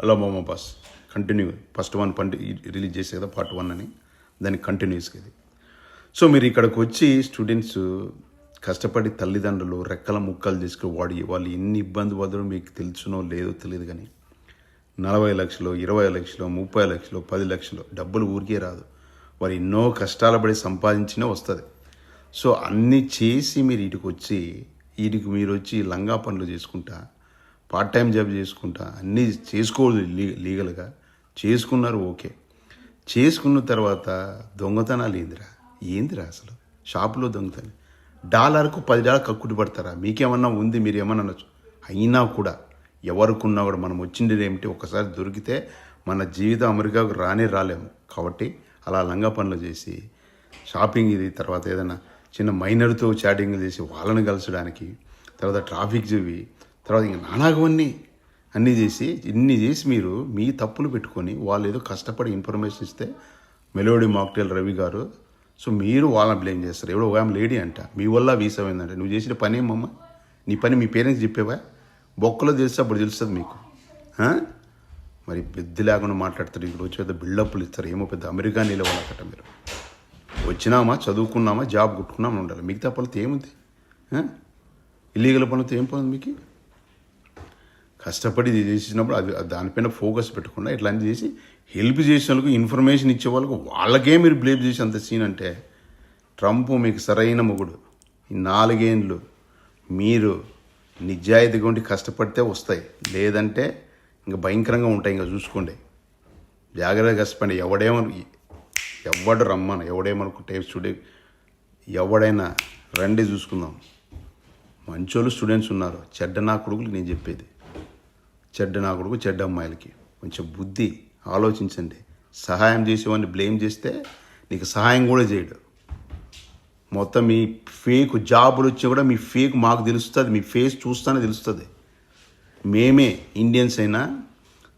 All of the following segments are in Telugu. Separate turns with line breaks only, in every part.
హలో మామ boss continue first one release చేసే కదా పార్ట్ 1 అని దానికి కంటిన్యూస్గా ఇది. సో మీరు ఇక్కడికి వచ్చి స్టూడెంట్స్ కష్టపడి తల్లిదండ్రులు రెక్కల ముక్కలు తీసుకుని వాళ్ళు ఎన్ని ఇబ్బంది పడడం మీకు తెలుసునో లేదో తెలియదు, కానీ 40 లక్షలు 20 లక్షలు 30 లక్షలు 10 లక్షలు డబ్బులు ఊరికే రాదు. వారు ఎన్నో కష్టాలు పడి సంపాదించినా వస్తుంది. సో అన్నీ చేసి మీరు మీరు వచ్చి లంగా పనులు చేసుకుంటా పార్ట్ టైం జాబ్ చేసుకుంటా అన్నీ చేసుకోవాలి లీగల్గా చేసుకున్నారు. ఓకే, చేసుకున్న తర్వాత దొంగతనాలు ఏందిరా అసలు షాపులో దొంగతనం $1కు $10 కక్కుటి పడతారా? మీకేమన్నా ఉంది, మీరు ఏమన్నా అనొచ్చు. అయినా కూడా ఎవరికున్నా కూడా మనం వచ్చింది ఏమిటి, ఒకసారి దొరికితే మన జీవితం అమెరికాకు రాలేము. కాబట్టి అలా లంగా పనులు చేసి షాపింగ్ ఇది, తర్వాత ఏదైనా చిన్న మైనర్తో చాటింగ్లు చేసి వాళ్ళని కలచడానికి, తర్వాత ట్రాఫిక్ ఇవి, తర్వాత ఇంకా నానాగవన్నీ అన్నీ చేసి ఇన్ని చేసి మీరు మీ తప్పులు పెట్టుకొని వాళ్ళు ఏదో కష్టపడి ఇన్ఫర్మేషన్ ఇస్తే మెలోడీ మాక్టైల్ రవి గారు, సో మీరు వాళ్ళని బ్లేమ్ చేస్తారు. ఎవడో ఒక లేడీ అంట మీ వల్ల వీసా అయిందంటే నువ్వు చేసిన పని ఏమమ్మా? నీ పని మీ పేరెంట్స్ చెప్పేవా? బొక్కలో తెలిస్తే అప్పుడు తెలుస్తుంది మీకు. మరి బుద్ధి లేకుండా మాట్లాడతారు. ఇక్కడ వచ్చి పెద్ద బిల్డప్లు ఇస్తారు. ఏమో పెద్ద అమెరికా నిలవాలకట. మీరు వచ్చినామా, చదువుకున్నామా, జాబ్ కొట్టుకున్నామా ఉండాలి. మిగతా పనులతో ఏముంది? ఇల్లీగల్ పనులతో ఏం పనుంది మీకు? కష్టపడి చేసినప్పుడు అది దానిపైన ఫోకస్ పెట్టకుండా ఇట్లా చేసి హెల్ప్ చేసే వాళ్ళకు ఇన్ఫర్మేషన్ ఇచ్చే వాళ్ళకు వాళ్ళకే మీరు బ్లేమ్ చేసి అంత సీన్ అంటే ట్రంప్ మీకు సరైన మొగుడు. ఈ 4 ఏళ్ళు మీరు నిజాయితీగా ఉండి కష్టపడితే వస్తాయి, లేదంటే ఇంకా భయంకరంగా ఉంటాయి. ఇంకా చూసుకోండి, జాగ్రత్తగా కష్టపడి. ఎవడు రమ్మను, ఎవడేమనుకుంటే ఎవడైనా రండి చూసుకుందాం. మంచోళ్ళు స్టూడెంట్స్ ఉన్నారు, చెడ్డ నా కొడుకులు నేను చెప్పేది. చెడ్డ నా కొడుకు చెడ్డ అమ్మాయిలకి కొంచెం బుద్ధి ఆలోచించండి. సహాయం చేసేవాడిని బ్లేమ్ చేస్తే నీకు సహాయం కూడా చేయడు. మొత్తం మీ ఫేక్ జాబులు వచ్చి కూడా మీ ఫేక్ మాకు తెలుస్తుంది, మీ ఫేస్ చూస్తూనే తెలుస్తుంది. మేమే ఇండియన్స్ అయినా,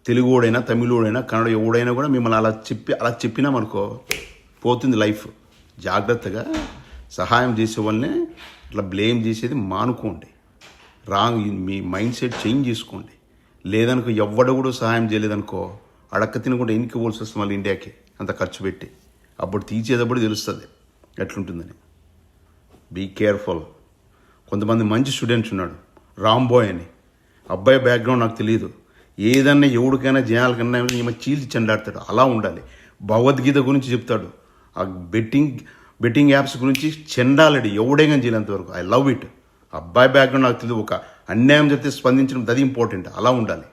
తెలుగుడైనా, తమిళోడైనా, కన్నడ ఎవడైనా కూడా మిమ్మల్ని అలా చెప్పినామనుకో పోతుంది లైఫ్. జాగ్రత్తగా సహాయం చేసే వాళ్ళనే ఇట్లా బ్లేమ్ చేసేది మానుకోండి. మీ మైండ్ సెట్ చేంజ్ చేసుకోండి. లేదనుకో ఎవడ కూడా సహాయం చేయలేదనుకో అడక్క తినకుండా ఎన్నికి పోల్సి వస్తుంది మళ్ళీ ఇండియాకి అంత ఖర్చు పెట్టి. అప్పుడు తీసేటప్పుడు తెలుస్తుంది ఎట్లుంటుందని. Be careful. కొంతమంది మంచి స్టూడెంట్స్ ఉన్నాడు, రాంబాయ్ అని అబ్బాయి బ్యాక్గ్రౌండ్ నాకు తెలియదు. ఏదన్నా ఎవరికైనా జనాలకన్నా ఈమె చీల్చి చెండాడతాడు. అలా ఉండాలి. భగవద్గీత గురించి చెప్తాడు, ఆ బెట్టింగ్ యాప్స్ గురించి చెండాలడి ఎవడైనా చేయలేంతవరకు. I love it. అబ్బాయి బ్యాక్గ్రౌండ్ నాకు తెలియదు, ఒక అన్యాయం చెప్తే స్పందించడం అది ఇంపార్టెంట్. అలా ఉండాలి.